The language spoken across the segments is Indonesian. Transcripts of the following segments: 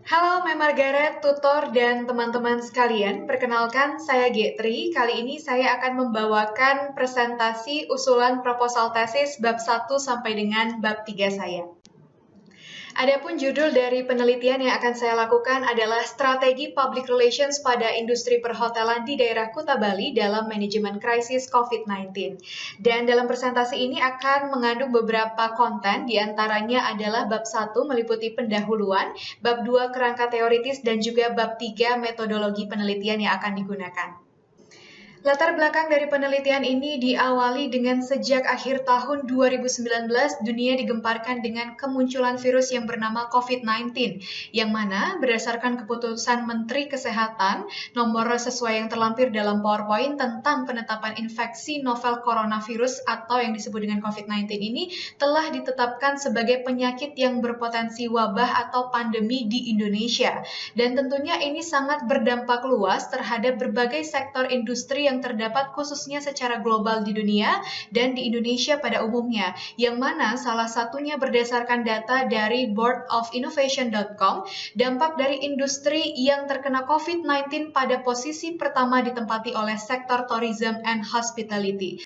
Halo Margaret, tutor dan teman-teman sekalian. Perkenalkan, saya Getri. Kali ini saya akan membawakan presentasi usulan proposal tesis bab 1 sampai dengan bab 3 saya. Adapun judul dari penelitian yang akan saya lakukan adalah Strategi Public Relations pada Industri Perhotelan di Daerah Kuta Bali dalam Manajemen Krisis COVID-19. Dan dalam presentasi ini akan mengandung beberapa konten, diantaranya adalah bab 1 meliputi pendahuluan, bab 2 kerangka teoritis, dan juga bab 3 metodologi penelitian yang akan digunakan. Latar belakang dari penelitian ini diawali dengan sejak akhir tahun 2019 dunia digemparkan dengan kemunculan virus yang bernama COVID-19, yang mana berdasarkan keputusan Menteri Kesehatan nomor sesuai yang terlampir dalam PowerPoint tentang penetapan infeksi novel coronavirus atau yang disebut dengan COVID-19 ini telah ditetapkan sebagai penyakit yang berpotensi wabah atau pandemi di Indonesia. Dan tentunya ini sangat berdampak luas terhadap berbagai sektor industri yang terdapat khususnya secara global di dunia dan di Indonesia pada umumnya, yang mana salah satunya berdasarkan data dari boardofinnovation.com, dampak dari industri yang terkena COVID-19 pada posisi pertama ditempati oleh sektor tourism and hospitality.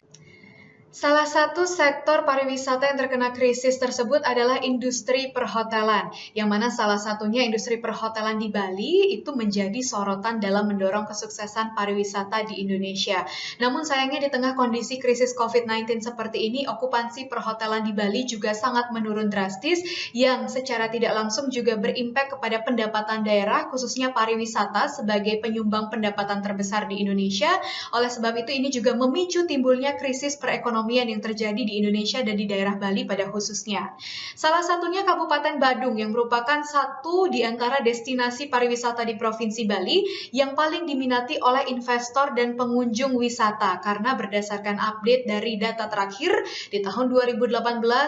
Salah satu sektor pariwisata yang terkena krisis tersebut adalah industri perhotelan, yang mana salah satunya industri perhotelan di Bali itu menjadi sorotan dalam mendorong kesuksesan pariwisata di Indonesia. Namun sayangnya di tengah kondisi krisis COVID-19 seperti ini, okupansi perhotelan di Bali juga sangat menurun drastis, yang secara tidak langsung juga berimpak kepada pendapatan daerah, khususnya pariwisata sebagai penyumbang pendapatan terbesar di Indonesia. Oleh sebab itu, ini juga memicu timbulnya krisis perekonomian yang terjadi di Indonesia dan di daerah Bali pada khususnya. Salah satunya Kabupaten Badung yang merupakan satu di antara destinasi pariwisata di Provinsi Bali yang paling diminati oleh investor dan pengunjung wisata, karena berdasarkan update dari data terakhir di tahun 2018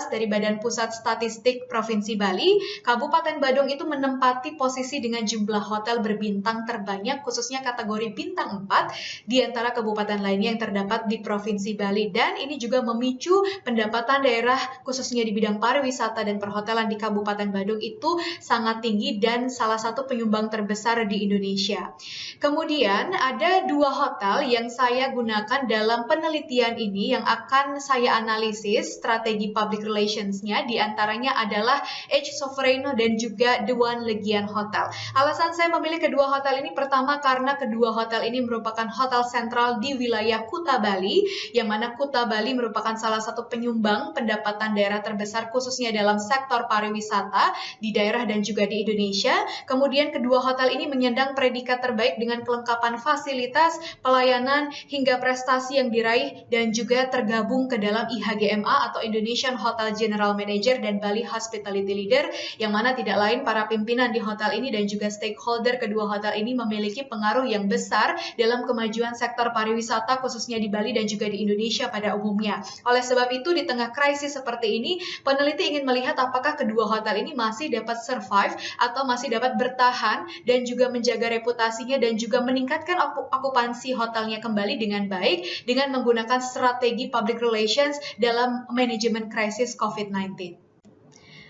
dari Badan Pusat Statistik Provinsi Bali, Kabupaten Badung itu menempati posisi dengan jumlah hotel berbintang terbanyak khususnya kategori bintang 4 di antara kabupaten lainnya yang terdapat di Provinsi Bali, dan ini juga memicu pendapatan daerah khususnya di bidang pariwisata dan perhotelan di Kabupaten Badung itu sangat tinggi dan salah satu penyumbang terbesar di Indonesia. Kemudian ada dua hotel yang saya gunakan dalam penelitian ini yang akan saya analisis strategi public relations-nya, diantaranya adalah H Sovereigno dan juga The One Legian Hotel. Alasan saya memilih kedua hotel ini pertama karena kedua hotel ini merupakan hotel sentral di wilayah Kuta Bali, yang mana Kuta Bali merupakan salah satu penyumbang pendapatan daerah terbesar khususnya dalam sektor pariwisata di daerah dan juga di Indonesia. Kemudian kedua hotel ini menyandang predikat terbaik dengan kelengkapan fasilitas, pelayanan, hingga prestasi yang diraih dan juga tergabung ke dalam IHGMA atau Indonesian Hotel General Manager dan Bali Hospitality Leader, yang mana tidak lain para pimpinan di hotel ini dan juga stakeholder kedua hotel ini memiliki pengaruh yang besar dalam kemajuan sektor pariwisata khususnya di Bali dan juga di Indonesia pada umumnya. Oleh sebab itu, di tengah krisis seperti ini, peneliti ingin melihat apakah kedua hotel ini masih dapat survive atau masih dapat bertahan dan juga menjaga reputasinya dan juga meningkatkan okupansi hotelnya kembali dengan baik dengan menggunakan strategi public relations dalam manajemen krisis COVID-19.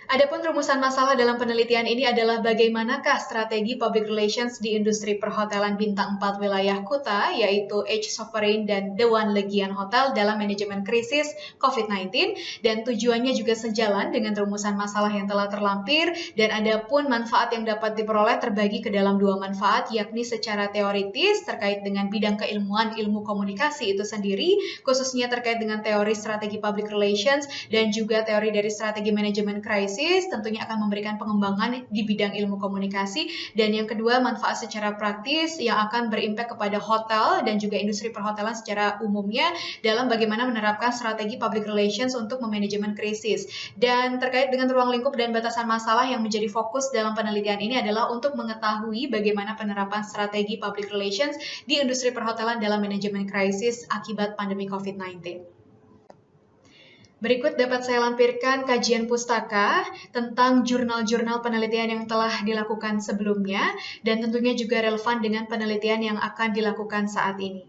Adapun rumusan masalah dalam penelitian ini adalah bagaimanakah strategi public relations di industri perhotelan bintang 4 wilayah Kuta, yaitu H Sovereign dan The One Legian Hotel dalam manajemen krisis COVID-19, dan tujuannya juga sejalan dengan rumusan masalah yang telah terlampir, dan adapun manfaat yang dapat diperoleh terbagi ke dalam dua manfaat, yakni secara teoritis terkait dengan bidang keilmuan ilmu komunikasi itu sendiri, khususnya terkait dengan teori strategi public relations dan juga teori dari strategi manajemen krisis, tentunya akan memberikan pengembangan di bidang ilmu komunikasi. Dan yang kedua, manfaat secara praktis yang akan berimpak kepada hotel dan juga industri perhotelan secara umumnya dalam bagaimana menerapkan strategi public relations untuk memanajemen krisis. Dan terkait dengan ruang lingkup dan batasan masalah yang menjadi fokus dalam penelitian ini adalah untuk mengetahui bagaimana penerapan strategi public relations di industri perhotelan dalam manajemen krisis akibat pandemi COVID-19. Berikut dapat saya lampirkan kajian pustaka tentang jurnal-jurnal penelitian yang telah dilakukan sebelumnya dan tentunya juga relevan dengan penelitian yang akan dilakukan saat ini.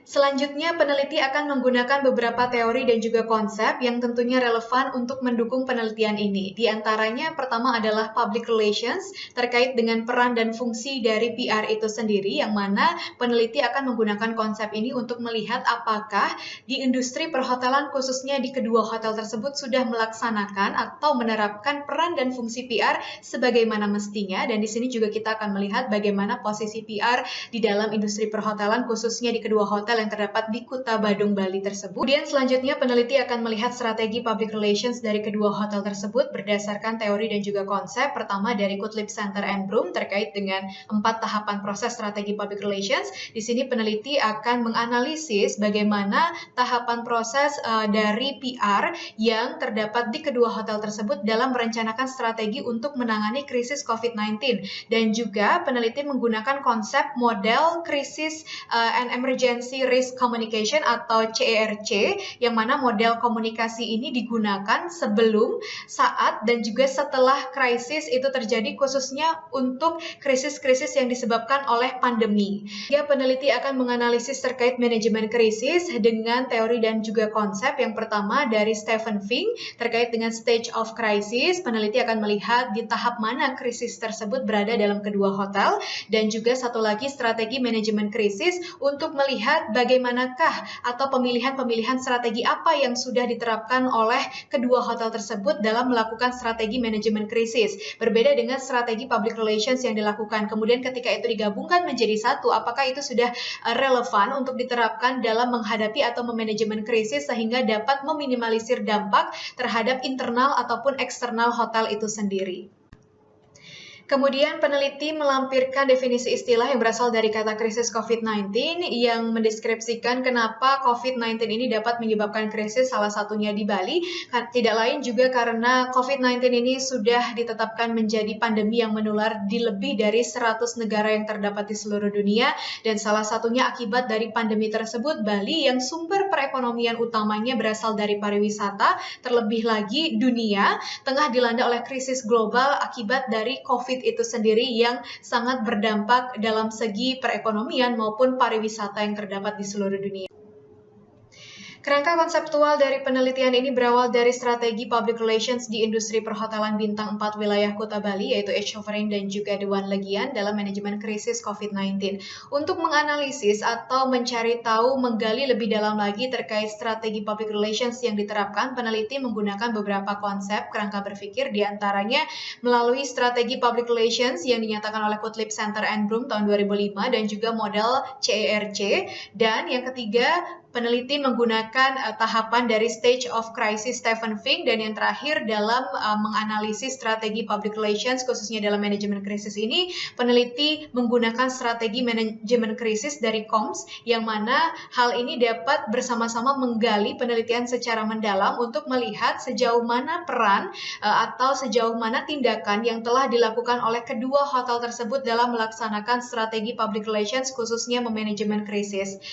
Selanjutnya, peneliti akan menggunakan beberapa teori dan juga konsep yang tentunya relevan untuk mendukung penelitian ini. Di antaranya, pertama adalah public relations, terkait dengan peran dan fungsi dari PR itu sendiri, yang mana peneliti akan menggunakan konsep ini untuk melihat apakah di industri perhotelan, khususnya di kedua hotel tersebut, sudah melaksanakan atau menerapkan peran dan fungsi PR sebagaimana mestinya. Dan di sini juga kita akan melihat bagaimana posisi PR di dalam industri perhotelan, khususnya di kedua hotel yang terdapat di Kuta Badung, Bali tersebut. Kemudian selanjutnya peneliti akan melihat strategi public relations dari kedua hotel tersebut berdasarkan teori dan juga konsep. Pertama dari Gottlieb Center and Broom terkait dengan 4 tahapan proses strategi public relations. Di sini peneliti akan menganalisis bagaimana tahapan proses dari PR yang terdapat di kedua hotel tersebut dalam merencanakan strategi untuk menangani krisis COVID-19. Dan juga peneliti menggunakan konsep model krisis and emergency risk communication atau CERC, yang mana model komunikasi ini digunakan sebelum, saat, dan juga setelah krisis itu terjadi, khususnya untuk krisis-krisis yang disebabkan oleh pandemi. Ya, peneliti akan menganalisis terkait manajemen krisis dengan teori dan juga konsep. Yang pertama dari Stephen Fink terkait dengan stage of crisis. Peneliti akan melihat di tahap mana krisis tersebut berada dalam kedua hotel, dan juga satu lagi strategi manajemen krisis untuk melihat bagaimanakah atau pemilihan-pemilihan strategi apa yang sudah diterapkan oleh kedua hotel tersebut dalam melakukan strategi manajemen krisis. Berbeda dengan strategi public relations yang dilakukan. Kemudian ketika itu digabungkan menjadi satu, apakah itu sudah relevan untuk diterapkan dalam menghadapi atau memanajemen krisis sehingga dapat meminimalisir dampak terhadap internal ataupun eksternal hotel itu sendiri. Kemudian peneliti melampirkan definisi istilah yang berasal dari kata krisis COVID-19 yang mendeskripsikan kenapa COVID-19 ini dapat menyebabkan krisis, salah satunya di Bali. Tidak lain juga karena COVID-19 ini sudah ditetapkan menjadi pandemi yang menular di lebih dari 100 negara yang terdapat di seluruh dunia, dan salah satunya akibat dari pandemi tersebut, Bali yang sumber perekonomian utamanya berasal dari pariwisata, terlebih lagi dunia tengah dilanda oleh krisis global akibat dari COVID itu sendiri yang sangat berdampak dalam segi perekonomian maupun pariwisata yang terdapat di seluruh dunia. Kerangka konseptual dari penelitian ini berawal dari strategi public relations di industri perhotelan bintang 4 wilayah Kuta Bali, yaitu H. Sovereign dan juga Dewan Legian dalam manajemen krisis COVID-19. Untuk menganalisis atau mencari tahu, menggali lebih dalam lagi terkait strategi public relations yang diterapkan, peneliti menggunakan beberapa konsep kerangka berpikir, diantaranya melalui strategi public relations yang dinyatakan oleh Gottlieb Center and Broom tahun 2005 dan juga model CERC, dan yang ketiga peneliti menggunakan tahapan dari stage of crisis Stephen Fink, dan yang terakhir dalam menganalisis strategi public relations khususnya dalam manajemen krisis ini, peneliti menggunakan strategi manajemen krisis dari COMS, yang mana hal ini dapat bersama-sama menggali penelitian secara mendalam untuk melihat sejauh mana peran atau sejauh mana tindakan yang telah dilakukan oleh kedua hotel tersebut dalam melaksanakan strategi public relations khususnya memanajemen krisis.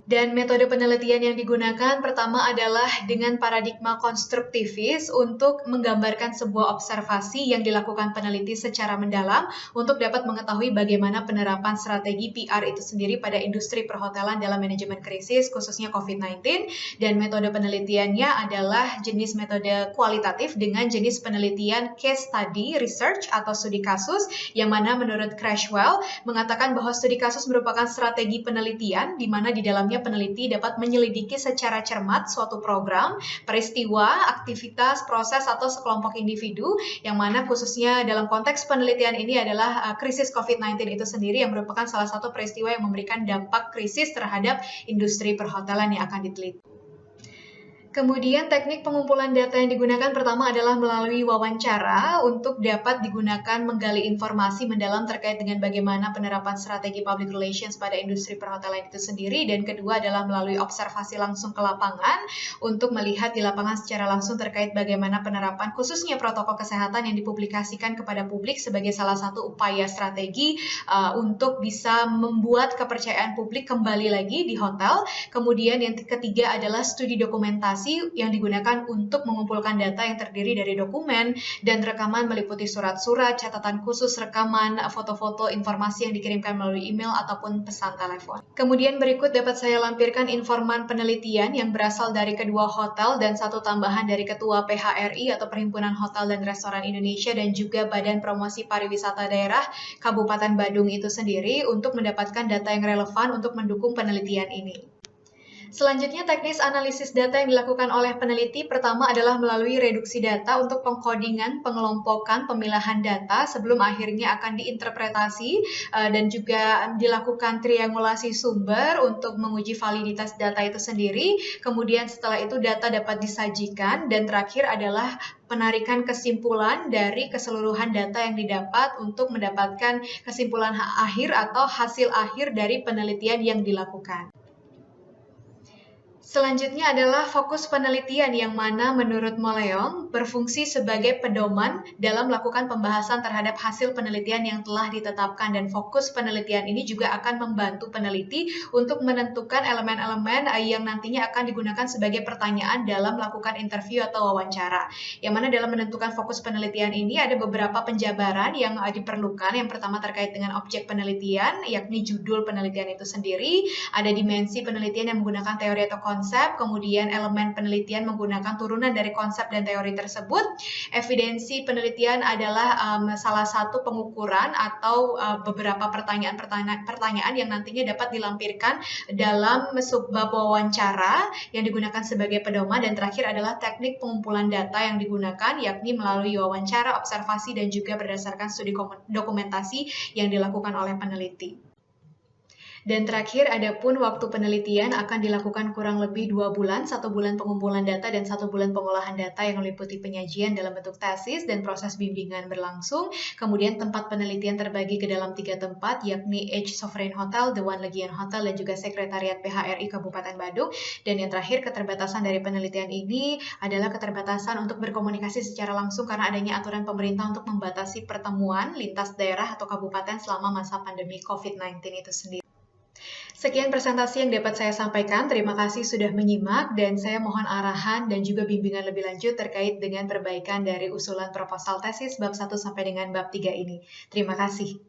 Dan metode penelitian yang digunakan pertama adalah dengan paradigma konstruktivis untuk menggambarkan sebuah observasi yang dilakukan peneliti secara mendalam untuk dapat mengetahui bagaimana penerapan strategi PR itu sendiri pada industri perhotelan dalam manajemen krisis khususnya COVID-19. Dan metode penelitiannya adalah jenis metode kualitatif dengan jenis penelitian case study research atau studi kasus, yang mana menurut Crashwell mengatakan bahwa studi kasus merupakan strategi penelitian di mana di dalamnya peneliti dapat menyelidiki secara cermat suatu program, peristiwa, aktivitas, proses, atau sekelompok individu, yang mana khususnya dalam konteks penelitian ini adalah krisis COVID-19 itu sendiri yang merupakan salah satu peristiwa yang memberikan dampak krisis terhadap industri perhotelan yang akan diteliti. Kemudian teknik pengumpulan data yang digunakan pertama adalah melalui wawancara untuk dapat digunakan menggali informasi mendalam terkait dengan bagaimana penerapan strategi public relations pada industri perhotelan itu sendiri, dan kedua adalah melalui observasi langsung ke lapangan untuk melihat di lapangan secara langsung terkait bagaimana penerapan khususnya protokol kesehatan yang dipublikasikan kepada publik sebagai salah satu upaya strategi untuk bisa membuat kepercayaan publik kembali lagi di hotel. Kemudian yang ketiga adalah studi dokumentasi aplikasi yang digunakan untuk mengumpulkan data yang terdiri dari dokumen dan rekaman meliputi surat-surat, catatan khusus, rekaman, foto-foto, informasi yang dikirimkan melalui email ataupun pesan telepon. Kemudian berikut dapat saya lampirkan informan penelitian yang berasal dari kedua hotel dan satu tambahan dari Ketua PHRI atau Perhimpunan Hotel dan Restoran Indonesia dan juga Badan Promosi Pariwisata Daerah Kabupaten Badung itu sendiri untuk mendapatkan data yang relevan untuk mendukung penelitian ini. Selanjutnya, teknis analisis data yang dilakukan oleh peneliti pertama adalah melalui reduksi data untuk pengkodingan, pengelompokan, pemilahan data sebelum akhirnya akan diinterpretasi dan juga dilakukan triangulasi sumber untuk menguji validitas data itu sendiri. Kemudian setelah itu data dapat disajikan dan terakhir adalah penarikan kesimpulan dari keseluruhan data yang didapat untuk mendapatkan kesimpulan akhir atau hasil akhir dari penelitian yang dilakukan. Selanjutnya adalah fokus penelitian yang mana menurut Moleong berfungsi sebagai pedoman dalam melakukan pembahasan terhadap hasil penelitian yang telah ditetapkan dan fokus penelitian ini juga akan membantu peneliti untuk menentukan elemen-elemen yang nantinya akan digunakan sebagai pertanyaan dalam melakukan interview atau wawancara. Yang mana dalam menentukan fokus penelitian ini ada beberapa penjabaran yang diperlukan. Yang pertama terkait dengan objek penelitian, yakni judul penelitian itu sendiri, ada dimensi penelitian yang menggunakan teori atau konsep, kemudian elemen penelitian menggunakan turunan dari konsep dan teori tersebut. Evidensi penelitian adalah salah satu pengukuran atau beberapa pertanyaan yang nantinya dapat dilampirkan dalam subbab wawancara yang digunakan sebagai pedoman. Dan terakhir adalah teknik pengumpulan data yang digunakan, yakni melalui wawancara, observasi, dan juga berdasarkan studi dokumentasi yang dilakukan oleh peneliti. Dan terakhir, adapun waktu penelitian akan dilakukan kurang lebih 2 bulan, 1 bulan pengumpulan data dan 1 bulan pengolahan data yang meliputi penyajian dalam bentuk tesis dan proses bimbingan berlangsung. Kemudian tempat penelitian terbagi ke dalam 3 tempat, yakni H Sovereign Hotel, The One Legion Hotel, dan juga Sekretariat PHRI Kabupaten Badung. Dan yang terakhir, keterbatasan dari penelitian ini adalah keterbatasan untuk berkomunikasi secara langsung karena adanya aturan pemerintah untuk membatasi pertemuan lintas daerah atau kabupaten selama masa pandemi COVID-19 itu sendiri. Sekian presentasi yang dapat saya sampaikan. Terima kasih sudah menyimak dan saya mohon arahan dan juga bimbingan lebih lanjut terkait dengan perbaikan dari usulan proposal tesis bab 1 sampai dengan bab 3 ini. Terima kasih.